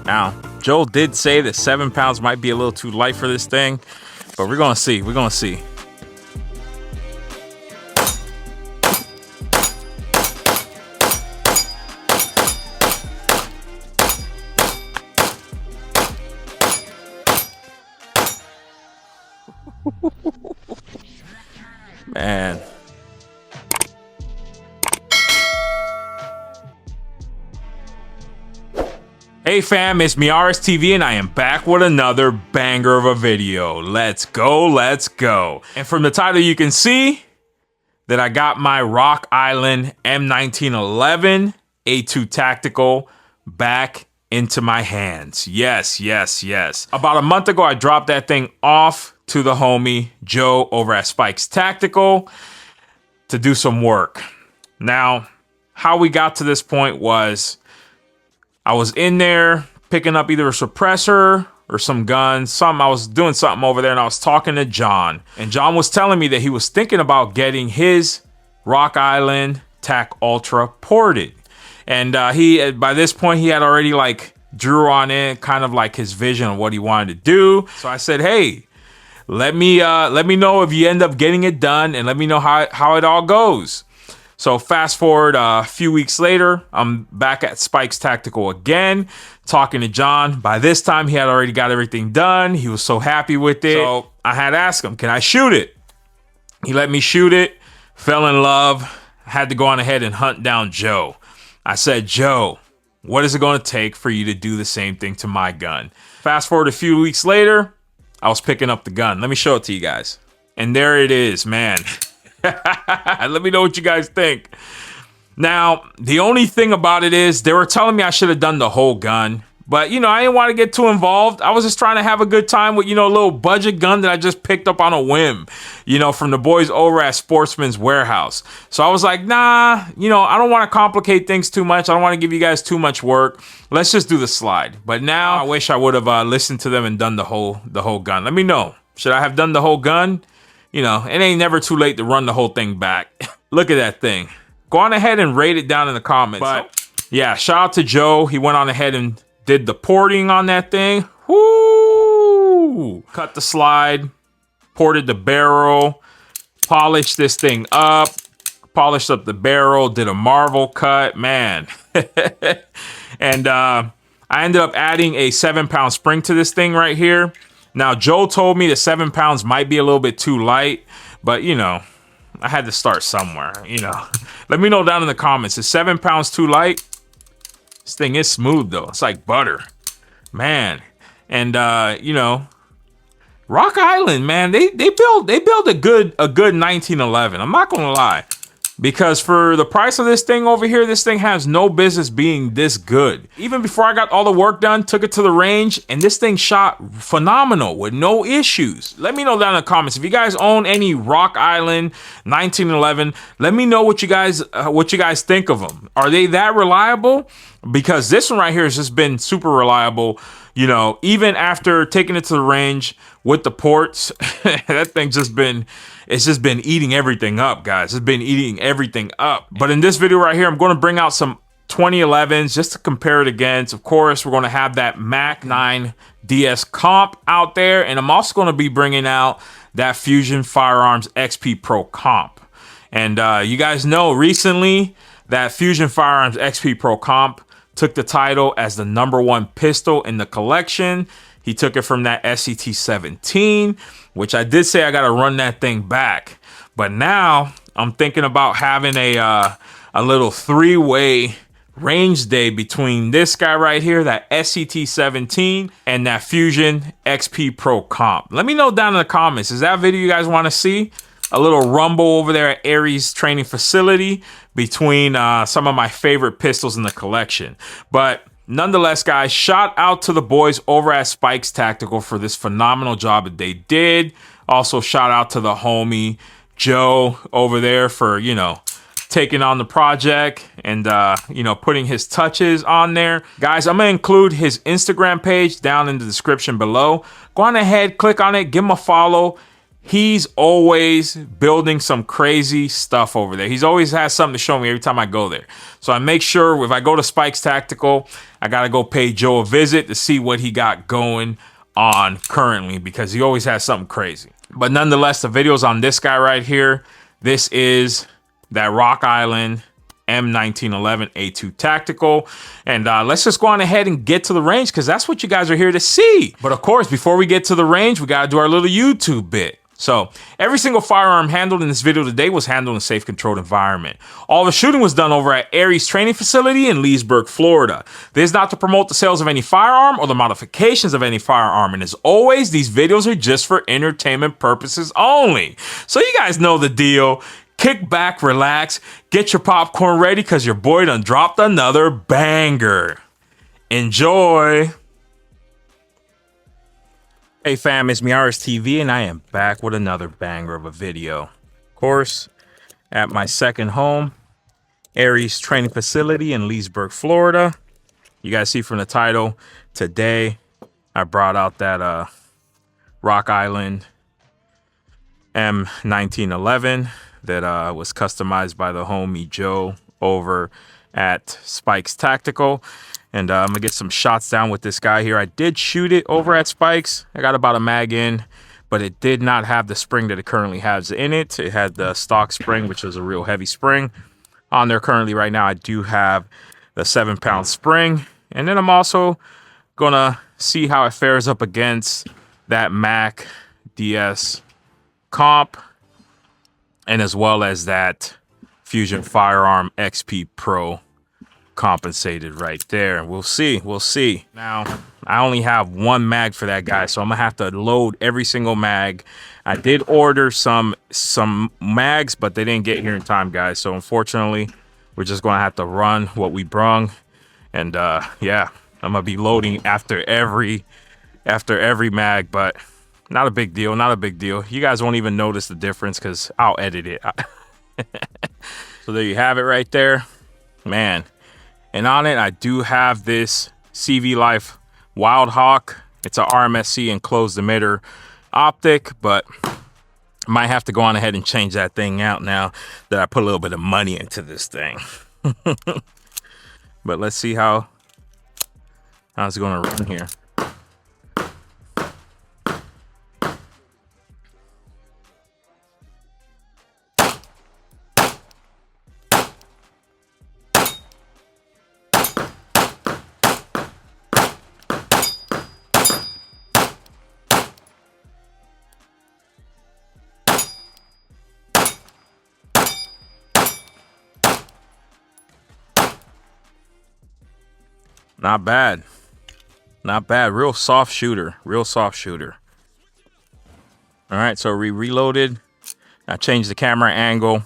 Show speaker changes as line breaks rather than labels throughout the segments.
Now, Joel did say that 7 pounds might be a little too light for this thing, but we're gonna see. We're gonna see. Man. Hey fam, it's Miaris TV and I am back with another banger of a video. Let's go, let's go. And from the title you can see that I got my Rock Island M1911 A2 Tactical back into my hands. Yes, yes, yes. About a month ago, I dropped that thing off to the homie Joe over at Spike's Tactical to do some work. Now, how we got to this point was I was in there picking up either a suppressor or some guns, I was doing something over there and I was talking to John. And John was telling me that he was thinking about getting his Rock Island Tac Ultra ported. And by this point, he had already like drew on it, kind of like his vision of what he wanted to do. So I said, hey, let me know if you end up getting it done and let me know how it all goes. So fast forward a few weeks later, I'm back at Spike's Tactical again, talking to John. By this time, he had already got everything done. He was so happy with it. So I had asked him, can I shoot it? He let me shoot it, fell in love. I had to go on ahead and hunt down Joe. I said, Joe, what is it going to take for you to do the same thing to my gun? Fast forward a few weeks later, I was picking up the gun. Let me show it to you guys. And there it is, man. Let me know what you guys think. Now, the only thing about it is they were telling me I should have done the whole gun. But, you know, I didn't want to get too involved. I was just trying to have a good time with, you know, a little budget gun that I just picked up on a whim, you know, from the boys over at Sportsman's Warehouse. So I was like, nah, you know, I don't want to complicate things too much. I don't want to give you guys too much work. Let's just do the slide. But now I wish I would have listened to them and done the whole gun. Let me know. Should I have done the whole gun? You know, it ain't never too late to run the whole thing back. Look at that thing. Go on ahead and rate it down in the comments. But yeah, shout out to Joe. He went on ahead and did the porting on that thing. Woo! Cut the slide, ported the barrel, polished this thing up, polished up the barrel, did a marvel cut, man. And I ended up adding a 7-pound spring to this thing right here. Now, Joe told me that 7 pounds might be a little bit too light, but, you know, I had to start somewhere, you know. Let me know down in the comments. Is 7 pounds too light? This thing is smooth, though. It's like butter. Man. And, you know, Rock Island, man, they build a good 1911. I'm not going to lie. Because for the price of this thing over here, this thing has no business being this good. Even before I got all the work done, took it to the range, and this thing shot phenomenal with no issues. Let me know down in the comments if you guys own any Rock Island 1911. Let me know what you guys think of them. Are they that reliable? Because this one right here has just been super reliable. You know, even after taking it to the range with the ports, that thing's just been eating everything up, guys. It's been eating everything up. But in this video right here, I'm going to bring out some 2011s just to compare it against. Of course, we're going to have that Mac 9 DS comp out there. And I'm also going to be bringing out that Fusion Firearms XP Pro comp. And you guys know recently that Fusion Firearms XP Pro comp took the title as the #1 pistol in the collection. He took it from that SCT-17, which I did say I got to run that thing back. But now I'm thinking about having a little 3-way range day between this guy right here, that SCT-17, and that Fusion XP Pro comp. Let me know down in the comments. Is that video you guys want to see? A little rumble over there at Aries training facility between some of my favorite pistols in the collection. But nonetheless, guys, shout out to the boys over at Spike's Tactical for this phenomenal job that they did. Also, shout out to the homie Joe over there for, you know, taking on the project and, you know, putting his touches on there. Guys, I'm going to include his Instagram page down in the description below. Go on ahead, click on it, give him a follow. he's always building some crazy stuff over there. He's always has something to show me every time I go there. So I make sure if I go to Spike's Tactical, I got to go pay Joe a visit to see what he got going on currently, because he always has something crazy. But nonetheless, the video's on this guy right here. This is that Rock Island M1911 A2 Tactical. And let's just go on ahead and get to the range, because that's what you guys are here to see. But of course, before we get to the range, we got to do our little YouTube bit. So every single firearm handled in this video today was handled in a safe, controlled environment. All the shooting was done over at Aries Training Facility in Leesburg, Florida. This is not to promote the sales of any firearm or the modifications of any firearm. And as always, these videos are just for entertainment purposes only. So you guys know the deal. Kick back, relax, get your popcorn ready, because your boy done dropped another banger. Enjoy. Hey fam, it's M1911 and I am back with another banger of a video. Of course, at my second home, Aries Training Facility in Leesburg, Florida. You guys see from the title, today I brought out that Rock Island M1911 that was customized by the homie Joe over at Spike's Tactical. And I'm gonna get some shots down with this guy here. I did shoot it over at Spike's. I got about a mag in, but it did not have the spring that it currently has in it. It had the stock spring, which was a real heavy spring. On there currently right now, I do have the 7-pound spring. And then I'm also gonna see how it fares up against that Mac DS comp, and as well as that Fusion Firearm XP Pro compensated right there. We'll see. Now, I only have one mag for that guy, so I'm gonna have to load every single mag. I did order some mags, but they didn't get here in time, guys. So unfortunately, we're just gonna have to run what we brung. And yeah, I'm gonna be loading after every mag, but not a big deal. You guys won't even notice the difference because I'll edit it. So there you have it right there, man. And on it, I do have this CV Life Wild Hawk. It's a RMSC enclosed emitter optic, but might have to go on ahead and change that thing out now that I put a little bit of money into this thing. But let's see how's it going to run here. Not bad. Real soft shooter. All right, so we reloaded. I changed the camera angle.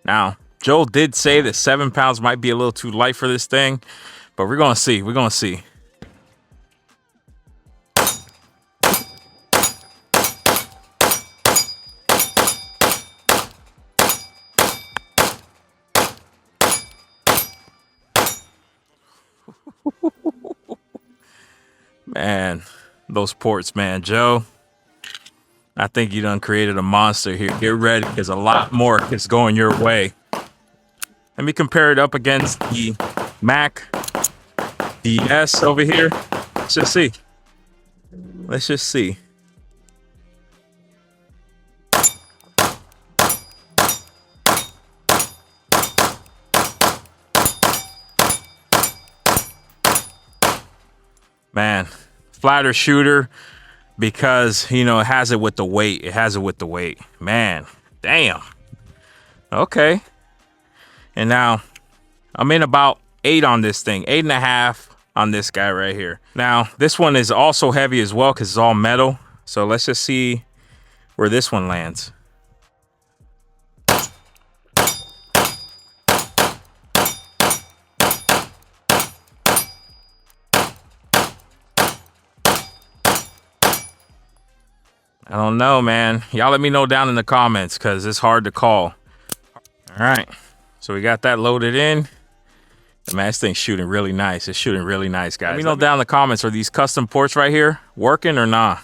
Now, Joel did say that 7 pounds might be a little too light for this thing, but we're gonna see. Man, those ports, man. Joe, I think you done created a monster here. Get ready, because a lot more is going your way. Let me compare it up against the Mac DS over here. Let's just see. Man, flatter shooter, because, you know, it has it with the weight. Man, damn. Okay. And now I'm in about 8 on this thing, 8.5 on this guy right here. Now, this one is also heavy as well because it's all metal. So let's just see where this one lands. I don't know, man. Y'all let me know down in the comments because it's hard to call. All right. So we got that loaded in. Man, this thing's shooting really nice. It's shooting really nice, guys. Let me know down in the comments. Are these custom ports right here working or not?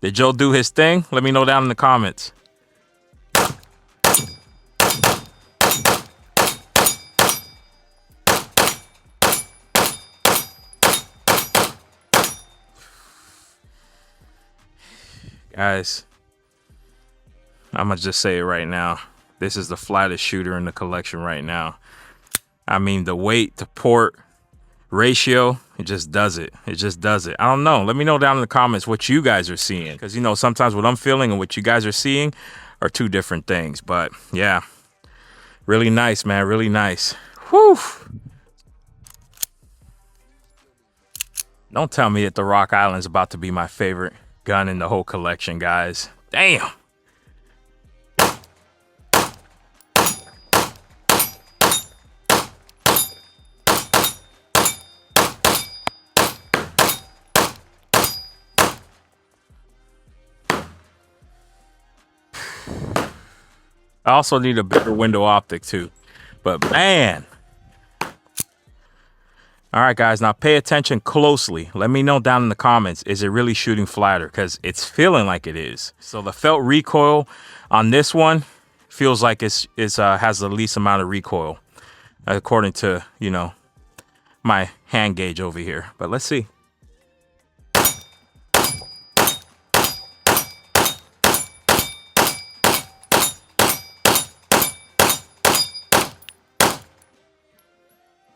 Did Joe do his thing? Let me know down in the comments. Guys, I'm gonna just say it right now. This is the flattest shooter in the collection right now. I mean, the weight to port ratio, it just does it. It just does it. I don't know. Let me know down in the comments what you guys are seeing. Because, you know, sometimes what I'm feeling and what you guys are seeing are two different things. But, yeah, really nice, man. Really nice. Whew. Don't tell me that the Rock Island's about to be my favorite gun in the whole collection, guys. Damn. I also need a bigger window optic too, but man. All right, guys, now pay attention closely. Let me know down in the comments, is it really shooting flatter? Because it's feeling like it is. So the felt recoil on this one feels like it has the least amount of recoil, according to, you know, my hand gauge over here. But let's see.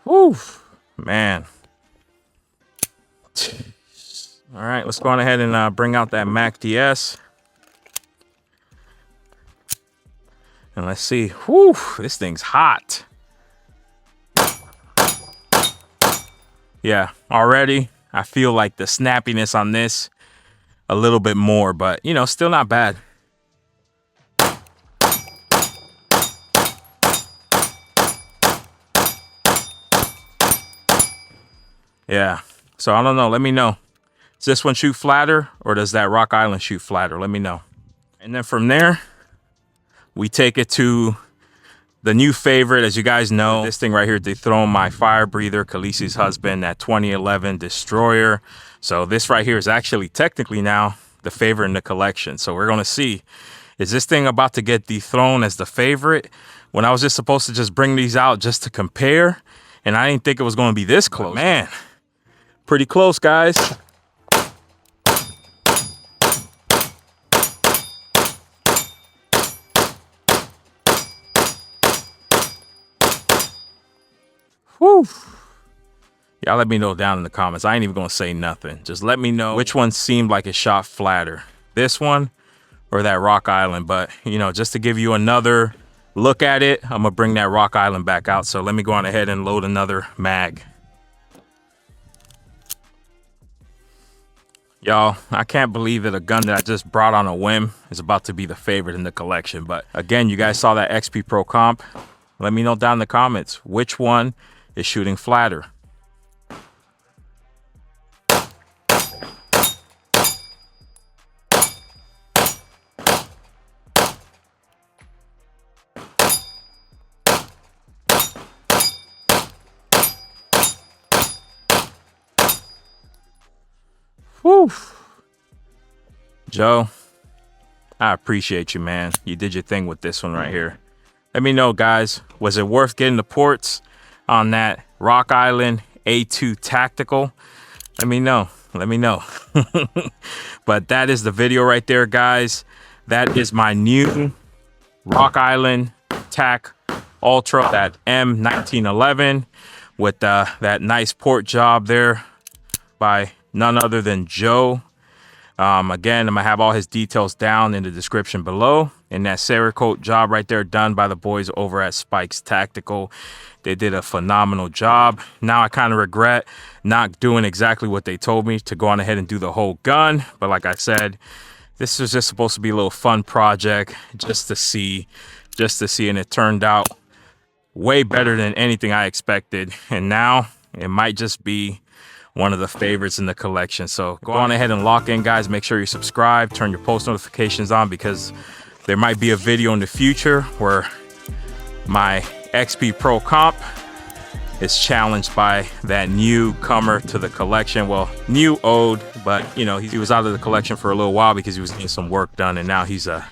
Woo, man. All right, let's go on ahead and bring out that Mac DS. And let's see. Whew, this thing's hot. Yeah, already I feel like the snappiness on this a little bit more, but, you know, still not bad. Yeah, so I don't know. Let me know. Does this one shoot flatter or does that Rock Island shoot flatter? Let me know. And then from there, we take it to the new favorite. As you guys know, this thing right here dethroned my fire breather, Khaleesi's husband, that 2011 Destroyer. So this right here is actually technically now the favorite in the collection. So we're going to see, is this thing about to get dethroned as the favorite when I was just supposed to just bring these out just to compare? And I didn't think it was going to be this close. But man, pretty close, guys. Whew. Y'all let me know down in the comments. I ain't even gonna say nothing. Just let me know which one seemed like it shot flatter. This one or that Rock Island. But, you know, just to give you another look at it, I'm gonna bring that Rock Island back out. So let me go on ahead and load another mag. Y'all, I can't believe that a gun that I just brought on a whim is about to be the favorite in the collection. But again, you guys saw that XP Pro comp. Let me know down in the comments which one is shooting flatter. Whew. Joe, I appreciate you, man. You did your thing with this one right here. Let me know, guys, was it worth getting the ports on that Rock Island A2 Tactical? Let me know. Let me know. But that is the video right there, guys. That is my new Rock Island Tac Ultra, that M1911 with that nice port job there by none other than Joe. Again, I'm gonna have all his details down in the description below. And that Cerakote job right there done by the boys over at Spikes Tactical. They did a phenomenal job. Now I kind of regret not doing exactly what they told me to go on ahead and do the whole gun. But like I said, this was just supposed to be a little fun project just to see. And it turned out way better than anything I expected. And now it might just be one of the favorites in the collection. So go on ahead and lock in, guys. Make sure you subscribe, turn your post notifications on, because there might be a video in the future where my XP Pro comp is challenged by that newcomer to the collection. Well, new ode, but you know, he was out of the collection for a little while because he was getting some work done, and now he's a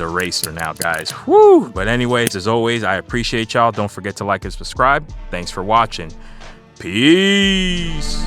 racer now, guys. Woo! But anyways, as always, I appreciate y'all. Don't forget to like and subscribe. Thanks for watching. Peace.